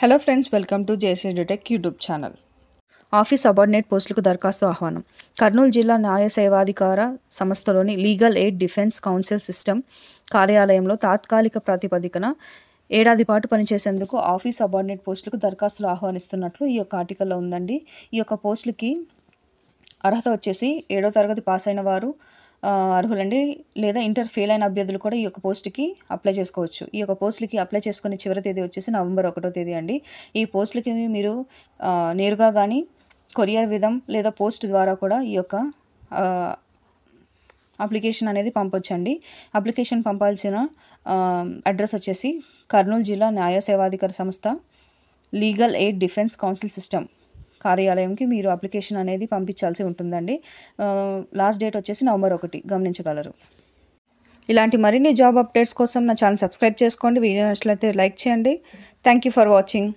Hello friends, welcome to JC tech YouTube channel. Office subordinate పోస్టులకు దరఖాస్తు ఆహ్వానం. కర్నూలు జిల్లా న్యాయ సేవాధికార సంస్థలోని legal aid defence council system కార్యాలయంలో తాత్కాలిక ప్రాతిపదికన ఏడాది పాటు పనిచేసేందుకు ఆఫీస్ సబార్డినేట్ పోస్టులకు దరఖాస్తులు ఆహ్వానిస్తున్నట్లు ఈ యొక్క ఆర్టికల్లో ఉందండి. ఈ యొక్క పోస్టులకి అర్హత వచ్చేసి 7వ తరగతి పాస్ అయిన వారు అర్హులండి, లేదా ఇంటర్ ఫెయిల్ అయిన అభ్యర్థులు కూడా ఈ యొక్క పోస్ట్కి అప్లై చేసుకోవచ్చు. ఈ యొక్క పోస్టులకి అప్లై చేసుకునే చివరి తేదీ వచ్చేసి నవంబర్ 1వ తేదీ అండి. ఈ పోస్టులకి మీరు నేరుగా కానీ కొరియర్ విధం లేదా పోస్ట్ ద్వారా కూడా ఈ యొక్క అప్లికేషన్ అనేది పంపొచ్చండి. అప్లికేషన్ పంపాల్సిన అడ్రస్ వచ్చేసి కర్నూలు జిల్లా న్యాయ సేవాధికార సంస్థ legal aid defence council system కార్యాలయంకి మీరు అప్లికేషన్ అనేది పంపించాల్సి ఉంటుందండి. లాస్ట్ డేట్ వచ్చేసి నవంబర్ 1 గమనించగలరు. ఇలాంటి మరిన్ని జాబ్ అప్డేట్స్ కోసం నా ఛానల్ సబ్స్క్రైబ్ చేసుకోండి. వీడియో నచ్చినట్లయితే లైక్ చేయండి. Thank you for watching.